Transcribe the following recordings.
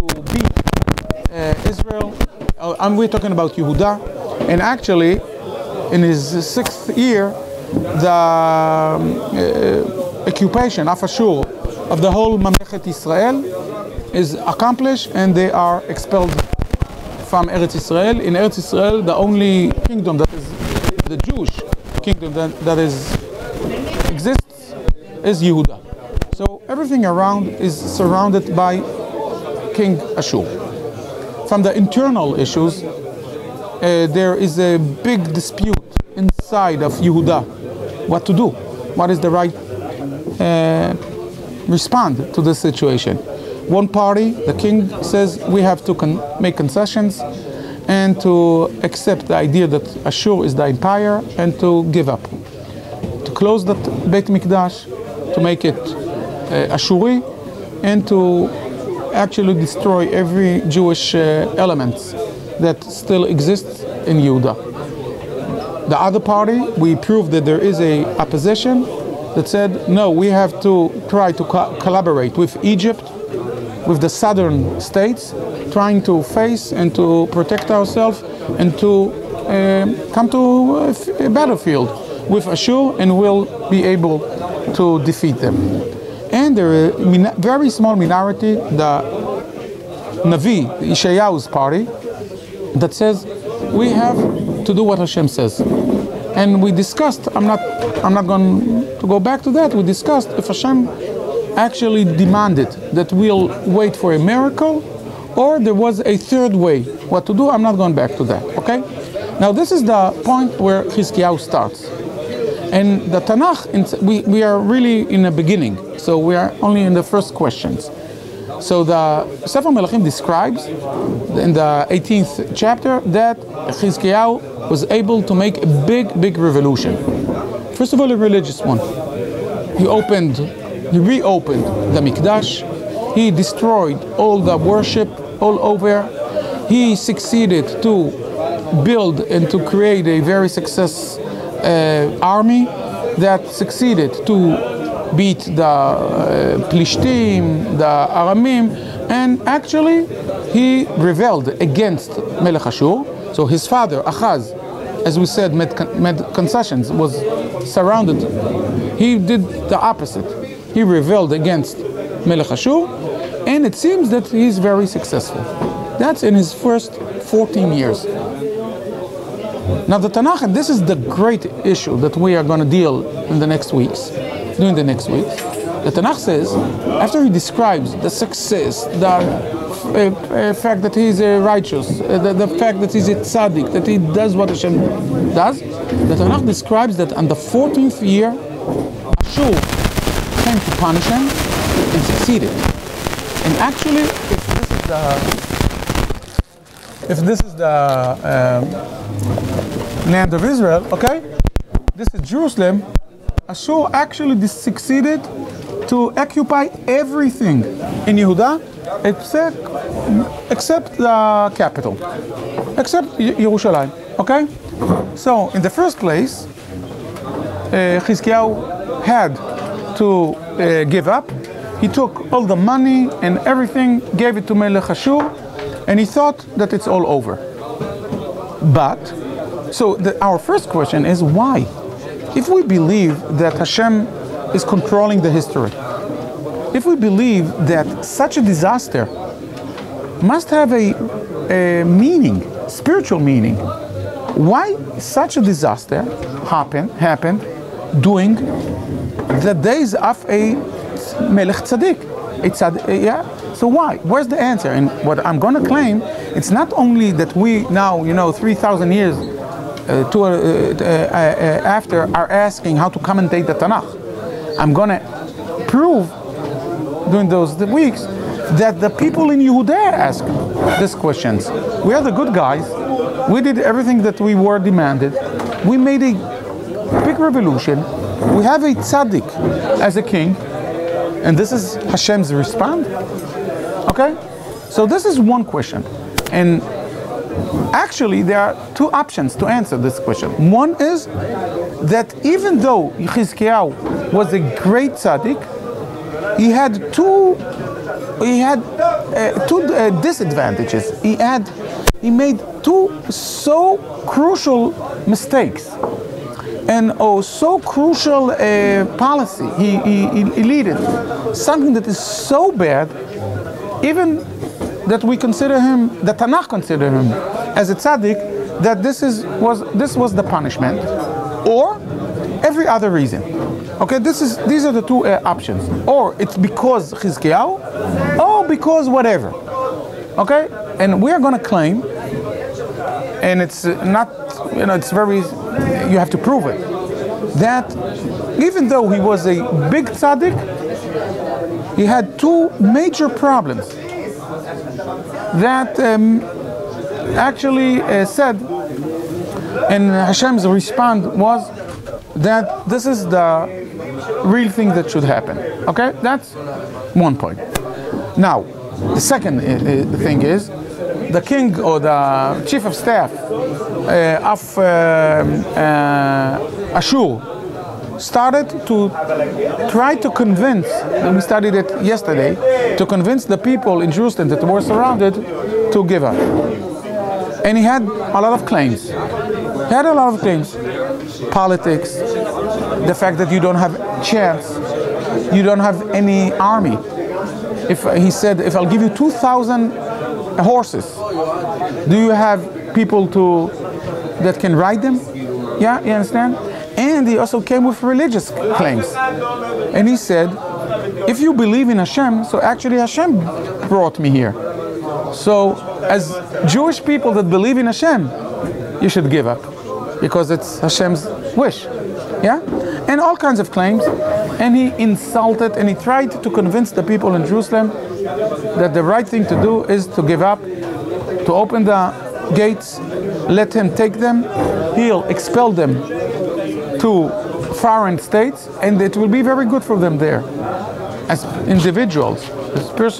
to beat Israel. We're talking about Yehuda, and actually, in his 6th year, the occupation of Ashur of the whole Mamlechet Israel is accomplished, and they are expelled from Eretz Israel. In Eretz Israel, the only kingdom that is the Jewish kingdom that exists is Yehuda. So everything around is surrounded by King Ashur. From the internal issues, there is a big dispute inside of Yehuda. What to do? What is the right respond to this situation? One party, the king, says we have to make concessions and to accept the idea that Ashur is the empire and to give up, to close the Beit Mikdash, to make it Ashuri, and to actually destroy every Jewish elements that still exists in Yehuda. The other party, we proved that there is a opposition that said, no, we have to try to collaborate with Egypt, with the southern states, trying to face and to protect ourselves and to come to a battlefield with Ashur, and we'll be able to defeat them. And there is a very small minority, the Navi, Ishayahu's party, that says we have to do what Hashem says. And we discussed, I'm not going to go back to that, we discussed if Hashem actually demanded that we'll wait for a miracle, or there was a third way what to do. I'm not going back to that, okay? Now this is the point where Hizkya starts. And the Tanakh, we are really in the beginning, so we are only in the first questions. So the Sefer Melachim describes in the 18th chapter that Hizkya was able to make a big revolution. First of all, a religious one. He reopened the Mikdash. He destroyed all the worship all over. He succeeded to build and to create a very successful army that succeeded to beat the Plishtim, the Aramim, and actually he rebelled against Melech Ashur. So his father, Achaz, as we said, made concessions, was surrounded. He did the opposite. He rebelled against Melech Ashur, and it seems that he's very successful. That's in his first 14 years. Now the Tanakh, and this is the great issue that we are going to deal in the next weeks, during the next weeks. The Tanakh says, after he describes the success, the fact that he is righteous, the fact that he's a tzaddik, that he does what Hashem does, the Tanakh describes that on the 14th year, Ashur came to punish him and succeeded. And actually, if this is the land of Israel, okay, this is Jerusalem, Ashur actually succeeded to occupy everything in Yehuda except the capital, except Yerushalayim, okay? So, in the first place, Hizkya had to give up. He took all the money and everything, gave it to Melech Ashur, and he thought that it's all over. But, so our first question is why? If we believe that Hashem is controlling the history, if we believe that such a disaster must have a meaning, spiritual meaning, why such a disaster happened during the days of a Melech Tzaddik? Yeah. So why? Where's the answer? And what I'm going to claim, it's not only that we now, 3,000 years after are asking how to commentate the Tanakh. I'm going to prove during those weeks that the people in Yehuda ask these questions. We are the good guys. We did everything that we were demanded. We made a big revolution. We have a tzaddik as a king, and this is Hashem's response. Okay? So this is one question. And actually, there are two options to answer this question. One is that even though Hizkya was a great tzaddik, he had two he had two disadvantages. He made two so crucial mistakes, and so crucial policy. He leaded something that is so bad, even that we consider him, the Tanakh consider him as a tzaddik, that this was the punishment, or every other reason. Okay, these are the two options. Or it's because Hizkya, or because whatever. Okay, and we are going to claim, and it's not, it's very, you have to prove it, that even though he was a big tzaddik, he had two major problems that actually said, and Hashem's response was that this is the real thing that should happen. Okay, that's one point. Now, the second thing is, the king or the chief of staff of Ashur started to try to convince, and we studied it yesterday, to convince the people in Jerusalem that were surrounded to give up. And he had a lot of claims. He had a lot of claims. Politics, the fact that you don't have chance, you don't have any army. If he said, if I'll give you 2,000 horses, do you have people that can ride them? Yeah, you understand? And he also came with religious claims. And he said, if you believe in Hashem, so actually Hashem brought me here. So as Jewish people that believe in Hashem, you should give up, because it's Hashem's wish. Yeah? And all kinds of claims. And he insulted, and he tried to convince the people in Jerusalem that the right thing to do is to give up, to open the gates, let him take them, he'll expel them to foreign states, and it will be very good for them there as individuals, as as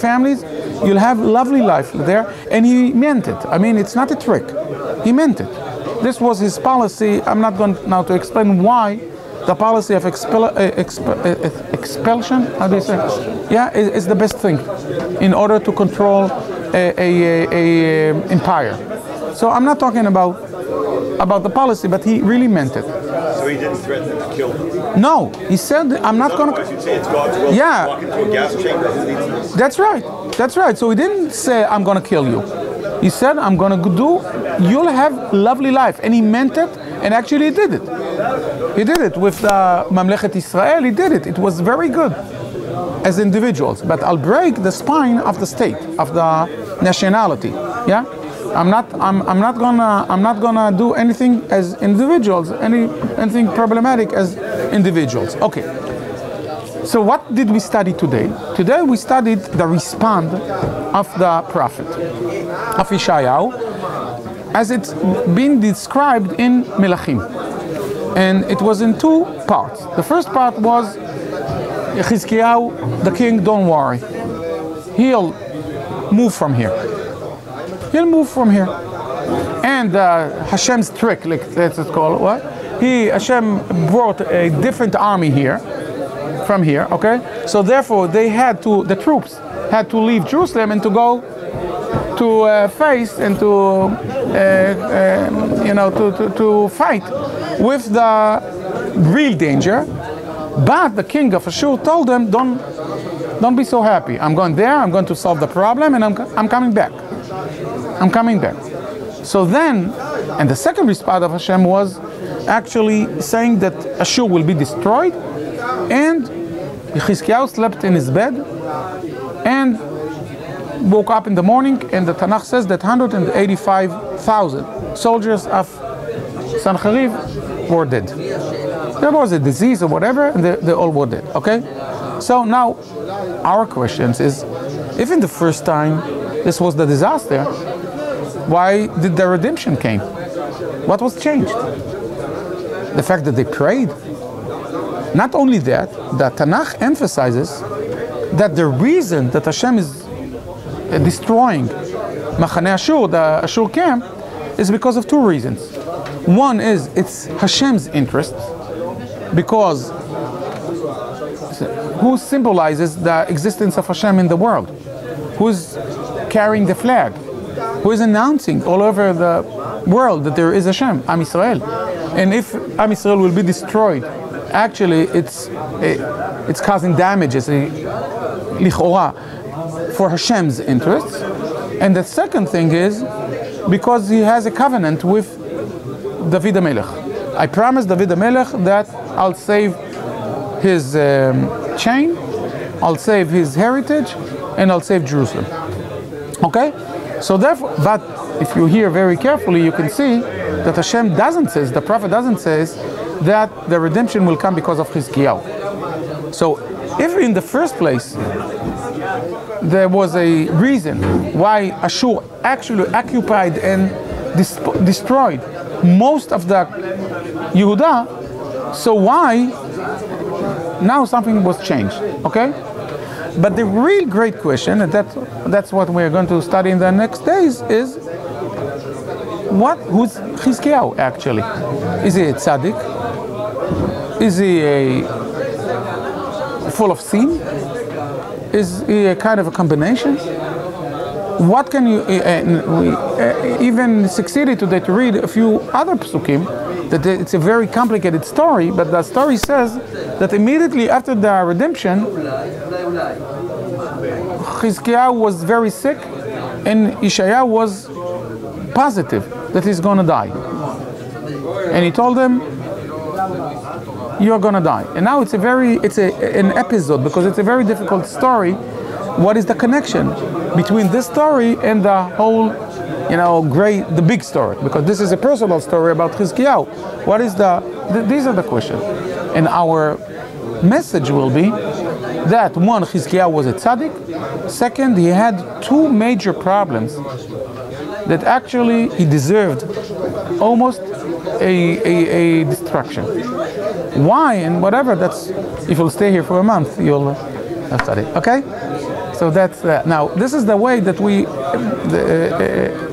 families. You'll have lovely life there. And he meant it. I mean, it's not a trick. He meant it. This was his policy. I'm not going now to explain why the policy of expulsion, how do you say? Yeah, is the best thing in order to control a empire. So I'm not talking about the policy, but he really meant it. So he didn't threaten them to kill them? No, he said, I'm not going to... You'd say it's God's will to walk into a gas chamber. That's right. That's right. So he didn't say, I'm going to kill you. He said, I'm going to do, you'll have lovely life. And he meant it, and actually he did it. He did it with Mamlechet Israel. He did it. It was very good as individuals. But I'll break the spine of the state, of the nationality. Yeah? I'm not gonna do anything as individuals, anything problematic as individuals. Okay. So what did we study today? Today we studied the response of the prophet of Yeshayahu, as it's been described in Melachim, and it was in two parts. The first part was Hizkya, the king, don't worry, he'll move from here. He'll move from here. And Hashem's trick, let's call it what? Hashem brought a different army here, from here, okay? So therefore the troops had to leave Jerusalem and to go to face and to fight with the real danger. But the king of Ashur told them, don't be so happy. I'm going there, I'm going to solve the problem, and I'm coming back. I'm coming back. So then, and the second response of Hashem was actually saying that Ashur will be destroyed, and Hizkya slept in his bed and woke up in the morning, and the Tanakh says that 185,000 soldiers of Sancheriv were dead. There was a disease or whatever, and they all were dead. Okay? So now, our question is, if in the first time this was the disaster, why did the redemption came? What was changed? The fact that they prayed? Not only that, the Tanakh emphasizes that the reason that Hashem is destroying Machane Ashur, the Ashur camp, is because of two reasons. One is it's Hashem's interest, because who symbolizes the existence of Hashem in the world? Who's carrying the flag? Who is announcing all over the world that there is Hashem, Am Yisrael? And if Am Yisrael will be destroyed, actually it's causing damages, lichora, for Hashem's interests. And the second thing is because he has a covenant with David HaMelech. I promised David HaMelech that I'll save his chain, I'll save his heritage, and I'll save Jerusalem. Okay? So therefore, but if you hear very carefully, you can see that Hashem doesn't say, the prophet doesn't say that the redemption will come because of Hizkya. So if in the first place there was a reason why Ashur actually occupied and destroyed most of the Yehuda, so why now something was changed? Okay? But the real great question, and that's what we're going to study in the next days, is who's Hizkya actually? Is he a Zadik? Is he full of sin? Is he a kind of a combination? What can you, we even succeeded today to read a few other psukim, that it's a very complicated story, but the story says that immediately after the redemption, Hizkya was very sick and Isaiah was positive that he's going to die. And he told them, you're going to die. And now it's an episode, because it's a very difficult story. What is the connection between this story and the whole, the big story? Because this is a personal story about Hizkya. What is these are the questions. And our message will be that one, Hizkya was a tzaddik. Second, he had two major problems that actually he deserved almost a destruction. Why and whatever, that's, if you'll stay here for a month, you'll study. Okay? So that's now this is the way that we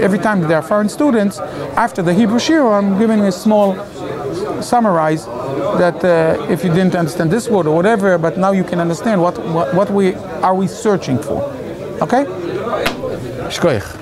every time there are foreign students, after the Hebrew Shir, I'm giving a small summarize that if you didn't understand this word or whatever, but now you can understand what we are searching for. Okay? Shkoich.